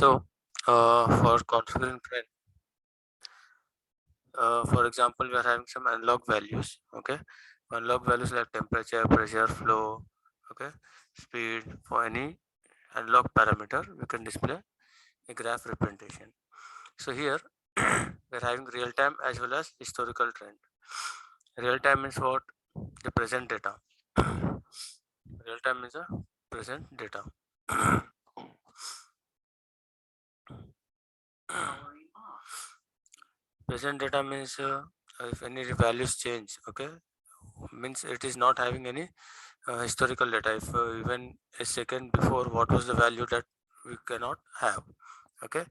So for configuring trend, for example, we are having some analog values. Okay, analog values like temperature, pressure, flow, okay, speed. For any analog parameter, we can display a graph representation. So here we are having real time as well as historical trend. Real time is what? The present data. Real time is a present data. Present data means if any values change, okay, means it is not having any historical data. If even a second before what was the value, that we cannot have, okay.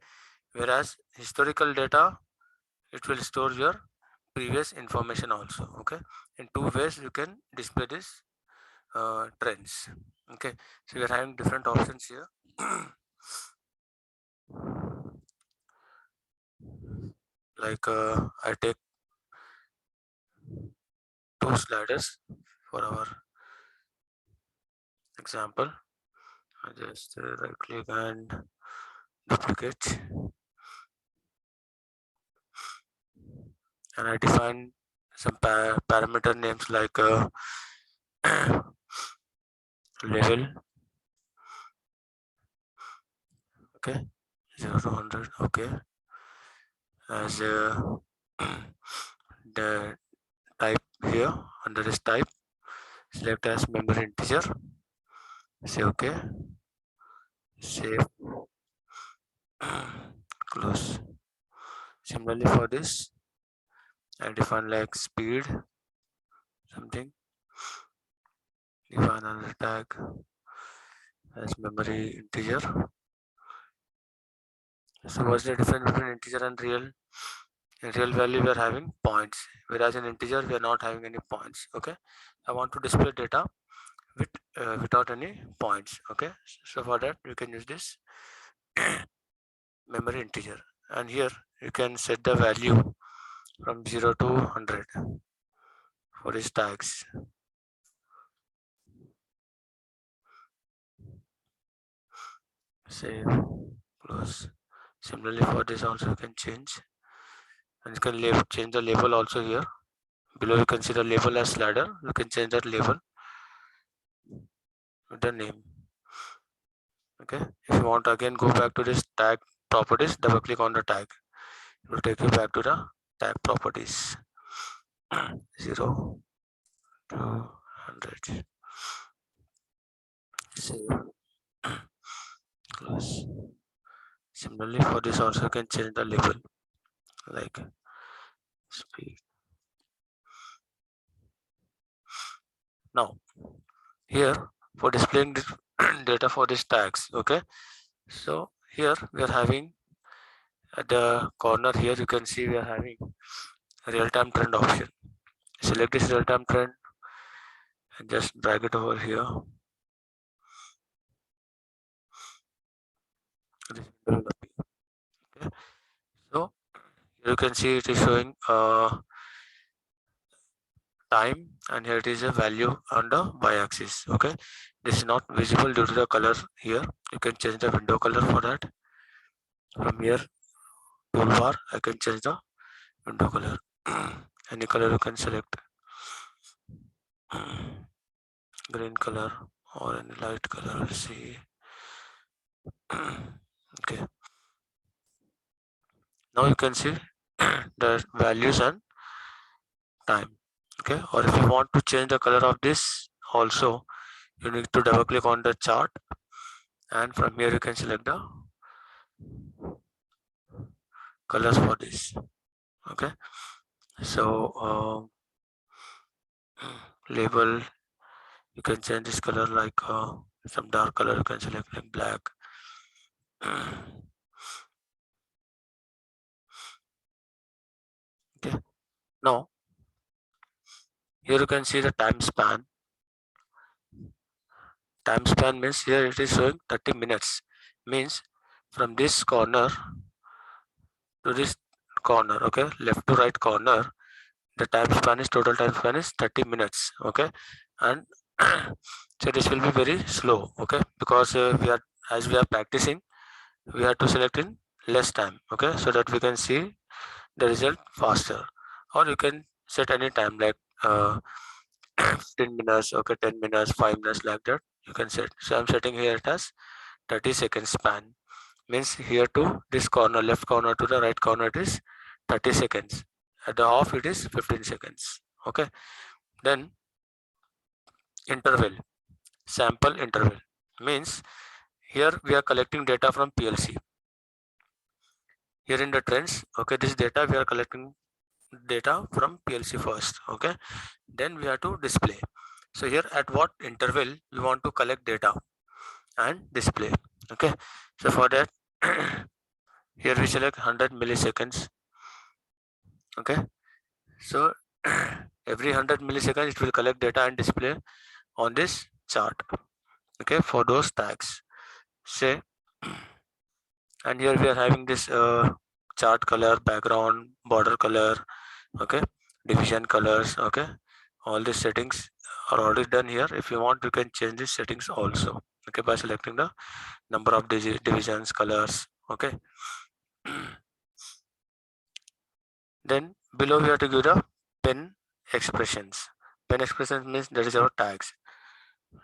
Whereas historical data, it will store your previous information also, okay. In two ways you can display this trends, okay. So we are having different options here. Like I take two sliders for our example. I just right click and duplicate, and I define some parameter names like level, okay, 0 to 100, okay, as the type here under this type, select as memory integer, say okay, save, close. Similarly for this, I define like speed, something, define another tag as memory integer. So what's the difference between integer and real? In real value we are having points, whereas in integer we are not having any points, okay. I want to display data with without any points, okay. So for that we can use this memory integer, and here you can set the value from 0 to 100 for these tags. Save, close. Similarly for this also you can change, and you can change the label also here. Below you can see the label as slider. You can change that label with the name, okay. If you want to again go back to this tag properties, double click on the tag, it will take you back to the tag properties. 0 to 100, save, close. Similarly for this also you can change the label like speed. Now here for displaying this data for these tags, okay. So here we are having at the corner here you can see we are having real-time trend option. Select this real-time trend and just drag it over here. Okay. So you can see it is showing time, and here it is a value on the y-axis, okay. This is not visible due to the color here. You can change the window color for that. From here toolbar I can change the window color. Any color you can select, green color or any light color. Let's see. Okay, now you can see the values and time, okay. Or if you want to change the color of this also, you need to double click on the chart, and from here you can select the colors for this, okay. So label, you can change this color like some dark color you can select like black. Okay, now here you can see the time span. Time span means here it is showing 30 minutes, means from this corner to this corner, okay, left to right corner, the total time span is 30 minutes, okay. And so this will be very slow, okay, because we are practicing, we have to select in less time, okay, so that we can see the result faster. Or you can set any time like 15 minutes, okay, 10 minutes, 5 minutes, like that you can set. So I'm setting here it as 30 seconds span. Means here to this corner, left corner to the right corner, it is 30 seconds. At the off it is 15 seconds. Okay. Then interval, sample interval, means here we are collecting data from PLC. Here in the trends, okay, this data we are collecting data from PLC first, okay, then we have to display. So here at what interval we want to collect data and display, okay. So for that here we select 100 milliseconds, okay. So every 100 milliseconds it will collect data and display on this chart, okay, for those tags, say. And here we are having this chart color, background, border color, okay, division colors, okay. All these settings are already done here. If you want, you can change these settings also, okay, by selecting the number of divisions, colors, okay. Then below we have to give the pen expressions. Pen expressions means that is our tags,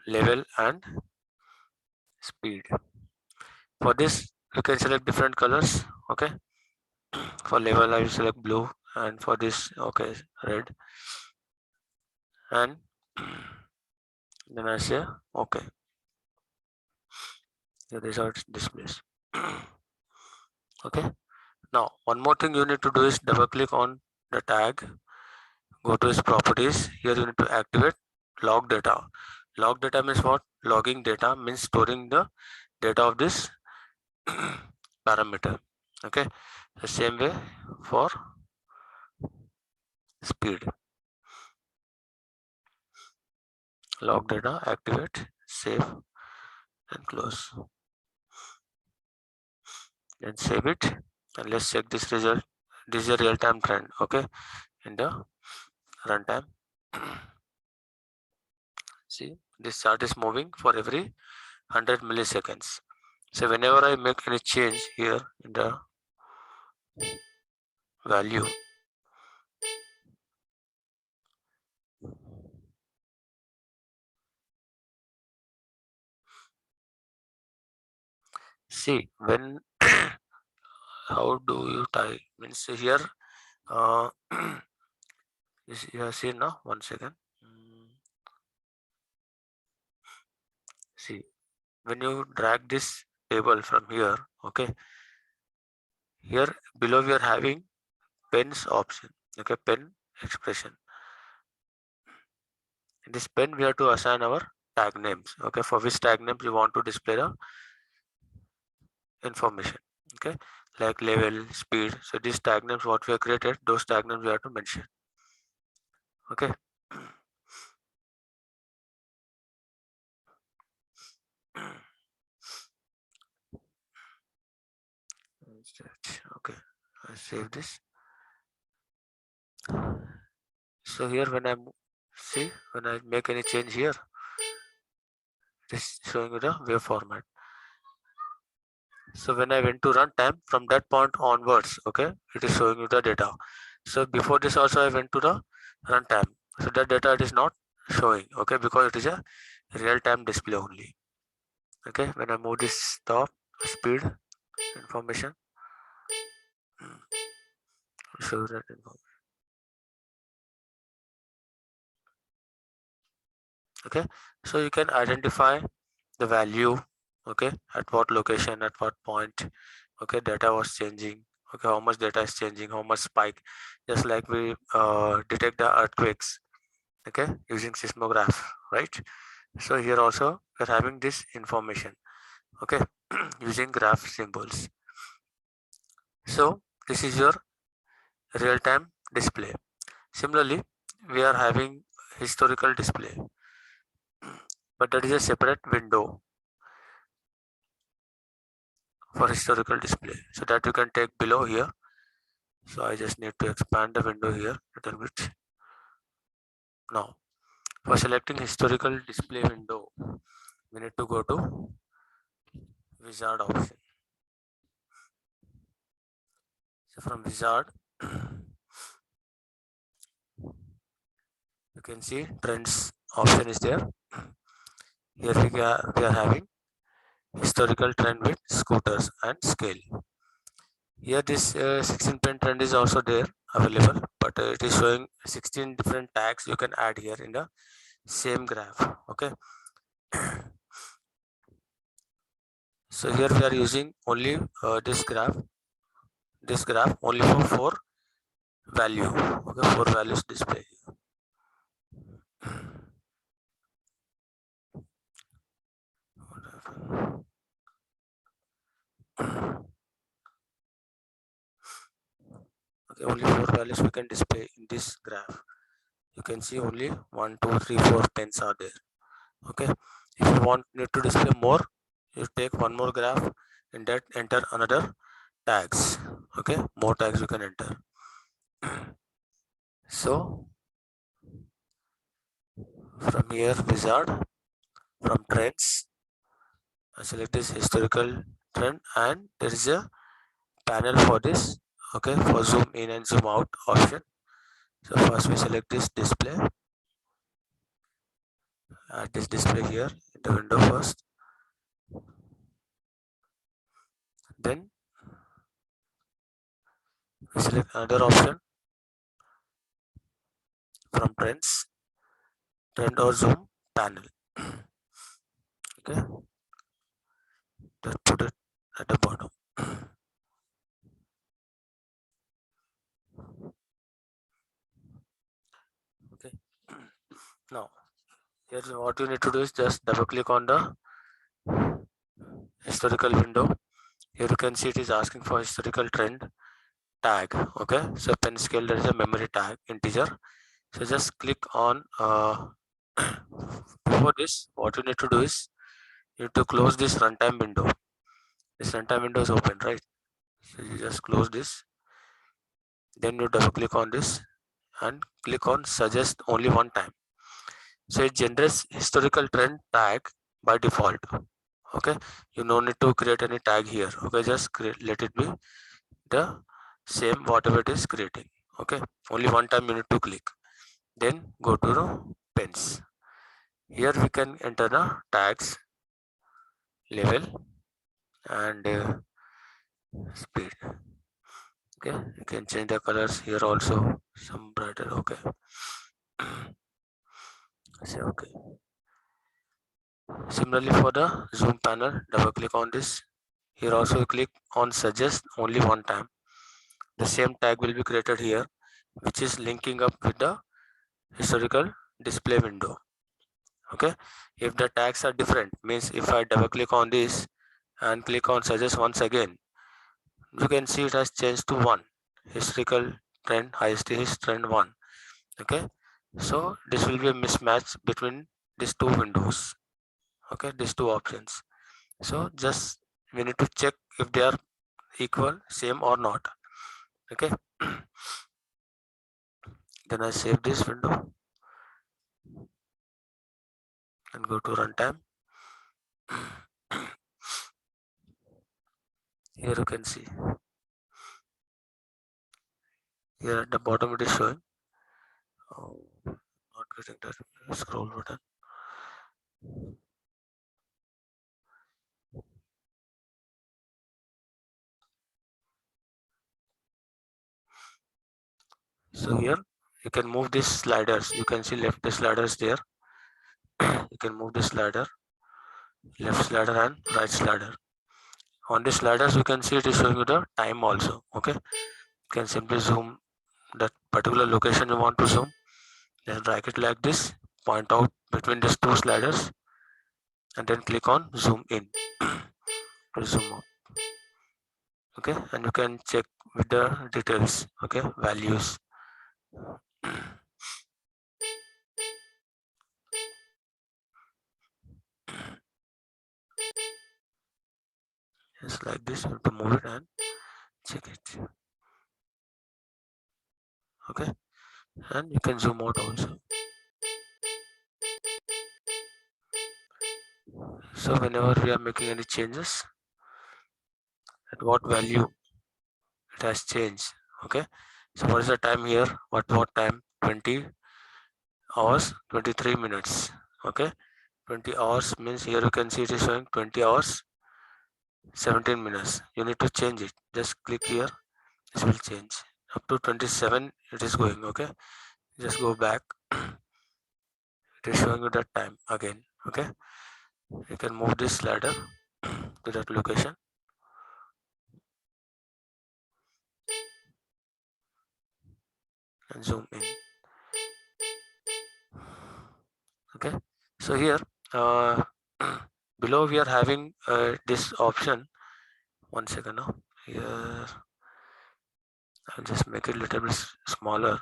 level and speed. For this you can select different colors, okay. For level I will select blue, and for this, okay, red, and then I say okay. So these are displays. Okay. Now one more thing you need to do is double click on the tag, go to its properties. Here you need to activate log data. Log data means what? Logging data means storing the data of this parameter. Okay. The same way for speed. Log data, activate, save, and close. Then save it, and let's check this result. This is a real-time trend, okay, in the runtime. See, this chart is moving for every 100 milliseconds. So whenever I make any change here in the value, see when how do you type? Means here, uh, you have seen now. One second. See, when you drag this table from here, okay, here below we are having pens option, okay, pen expression. In this pen we have to assign our tag names, okay, for which tag names we want to display the information, okay, like level, speed. So these tag names what we have created, those tag names we have to mention, okay. Okay, I save this. So here when I see, when I make any change here, it is showing you the wave format. So when I went to runtime, from that point onwards, okay, it is showing you the data. So before this also I went to the runtime. So that data it is not showing, okay, because it is a real-time display only. Okay, when I move this top speed information, show that information. Okay, so you can identify the value, okay, at what location, at what point, okay, data was changing, okay, how much data is changing, how much spike, just like we detect the earthquakes, okay, using seismograph, right. So here also we're having this information, okay, using graph symbols. So this is your real-time display. Similarly, we are having historical display, but that is a separate window for historical display, so that you can take below here. So I just need to expand the window here a little bit. Now for selecting historical display window, we need to go to wizard option. from wizard, you can see trends option is there. Here we are having historical trend with scooters and scale. Here this 16 pin trend is also there available, but it is showing 16 different tags you can add here in the same graph. Okay. So here we are using only this graph only for 4 value. Okay, 4 values display. Okay, only 4 values we can display in this graph. You can see only 1, 2, 3, 4 pens are there. Okay, if you need to display more, you take one more graph, in that enter another tags. Okay, more tags you can enter. So from here wizard, from trends, I select this historical trend, and there is a panel for this. Okay, for zoom in and zoom out option. So first we select this display, add this display here in the window first. Then we select another option from trends, trend or zoom panel. Okay, just put it at the bottom. Okay, now here what you need to do is just double click on the historical window. Here you can see it is asking for historical trend tag. Okay, so pen scale, there is a memory tag integer. So just click on before this, what you need to do is you need to close this runtime window. This runtime window is open, right? So you just close this, then you double click on this and click on suggest only one time. So it generates historical trend tag by default. Okay, you no need to create any tag here. Okay, just let it be the same whatever it is creating. Okay, only one time you need to click, then go to the pens. Here we can enter the tags, level, and speed. Okay, you can change the colors here also, some brighter. Okay. Say okay. Similarly for the zoom panel, double click on this. Here also click on suggest only one time. The same tag will be created here, which is linking up with the historical display window. Okay, if the tags are different, means if I double click on this and click on suggest once again, you can see it has changed to 1, historical trend, highest is trend 1. Okay, so this will be a mismatch between these two windows. Okay, these two options. So just we need to check if they are equal, same or not. Okay, then I save this window and go to runtime. Here you can see, here at the bottom it is showing, oh, not getting that scroll button. So here you can move these sliders. You can see left the sliders there. You can move the slider, left slider and right slider. On the sliders you can see it is showing you the time also. Okay, you can simply zoom that particular location you want to zoom, then drag it like this, point out between these two sliders, and then click on zoom in to zoom out. Okay, and you can check with the details. Okay, values. Just like this, you have to move it and check it. Okay, and you can zoom out also. So whenever we are making any changes, at what value it has changed. Okay, so what is the time here? What time? 20 hours 23 minutes. Okay, 20 hours means here you can see it is showing 20 hours 17 minutes. You need to change it. Just click here. This will change up to 27. It is going. Okay, just go back. It is showing you that time again. Okay, you can move this slider to that location and zoom in. Okay, so here uh, below we are having this option. One second now. Here I'll just make it a little bit smaller.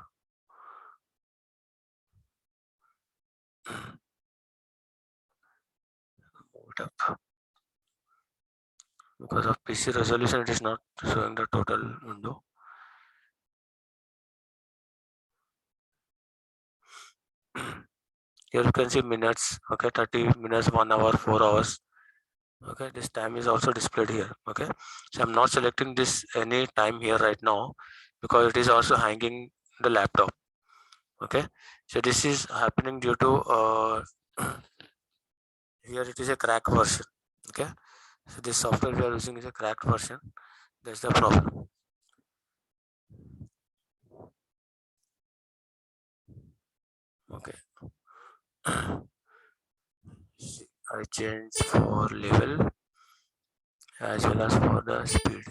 Move it up. Because of PC resolution, it is not showing the total window. Here you can see minutes. Okay, 30 minutes, 1 hour, 4 hours. Okay, this time is also displayed here. Okay, so I'm not selecting this any time here right now because it is also hanging the laptop. Okay, so this is happening due to here it is a cracked version. Okay, so this software we are using is a cracked version. That's the problem. Okay, I change for level as well as for the speed.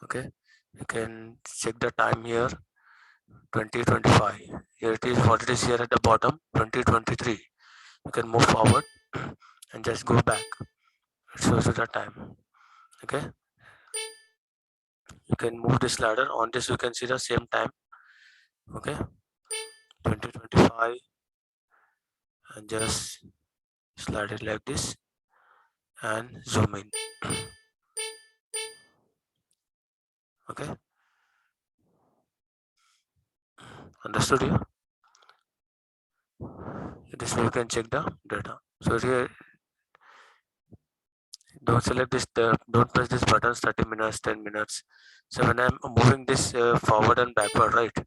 Okay, you can check the time here 2025. Here it is, what it is here at the bottom 2023. You can move forward and just go back. It shows you the time. Okay, you can move this ladder. On this you can see the same time. Okay, 2025, and just slide it like this and zoom in. Okay, understood here? This way you can check the data. So here, don't select this, don't press this buttons 30 minutes, 10 minutes. So when I'm moving this forward and backward, right?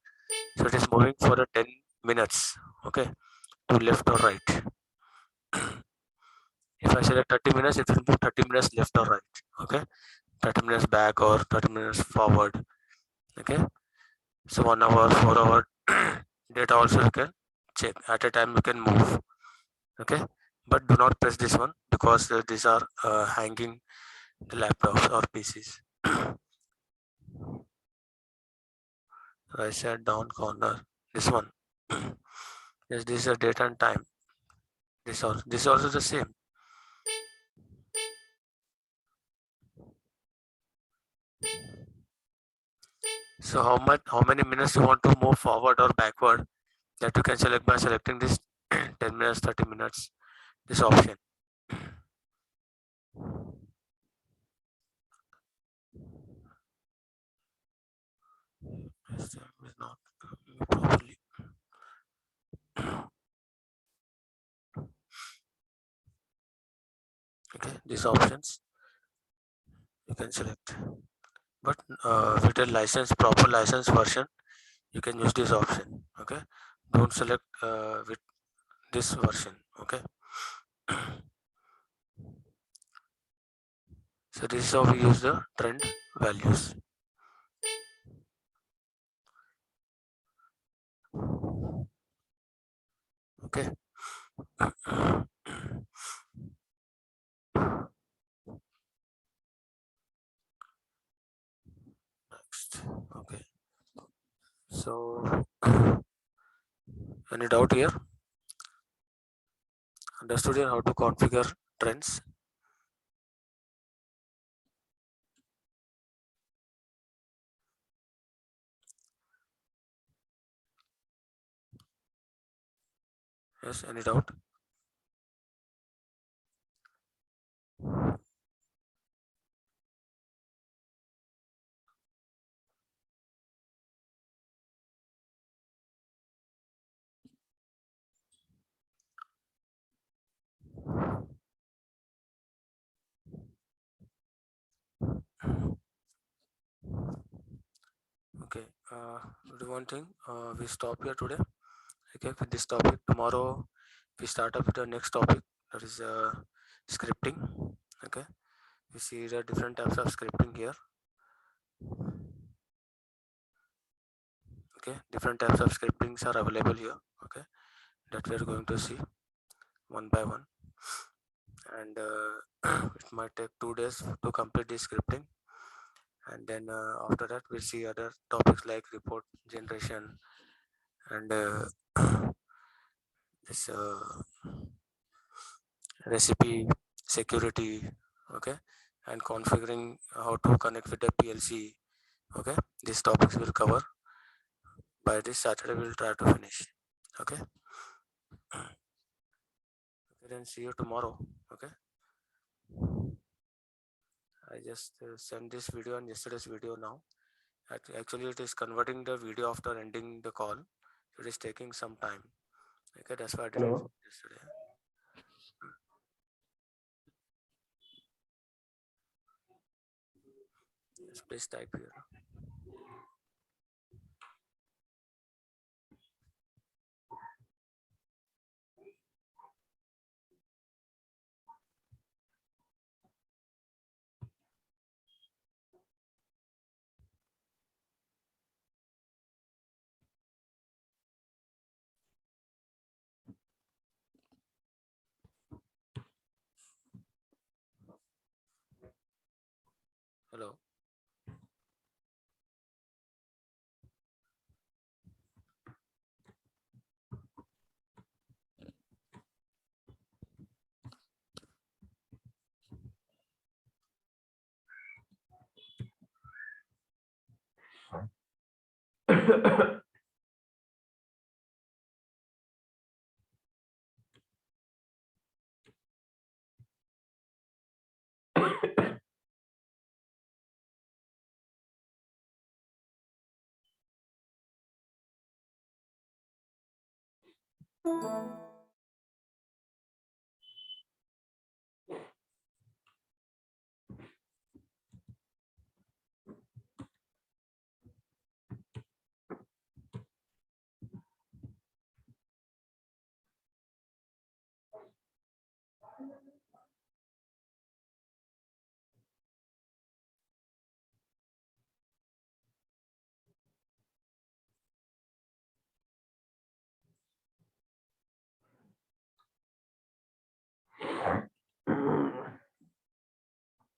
So it is moving for the 10 minutes, okay, to left or right. If I select 30 minutes, it will move 30 minutes left or right, okay, 30 minutes back or 30 minutes forward, okay. So 1 hour, 4 hour data also you can check. At a time you can move, okay, but do not press this one because these are hanging the laptops or PCs. Right side down corner, this one. Yes, this is a date and time. This is also the same. So how many minutes you want to move forward or backward, that you can select by selecting this 10 minutes, 30 minutes, this option. This is not properly. Okay, these options you can select. But with a license, proper license version, you can use this option. Okay, don't select with this version. Okay, so this is how we use the trend values. Okay. Next. Okay. So any doubt here? Understood here how to configure trends? Yes, any doubt? we'll do one thing. We stop here today. Okay, with this topic. Tomorrow we start up with the next topic, that is scripting. Okay, we see the different types of scripting here. Okay, different types of scriptings are available here. Okay, that we are going to see one by one, and it might take 2 days to complete this scripting, and then after that we'll see other topics like report generation and this recipe security. Okay, and configuring how to connect with the PLC. Okay, these topics will cover by this Saturday. We'll try to finish. Okay, okay, then see you tomorrow. Okay, I just sent this video and yesterday's video now. Actually, it is converting the video after ending the call. It is taking some time. Okay, that's why I didn't Hello. send yesterday. Yes, please type here. Hello.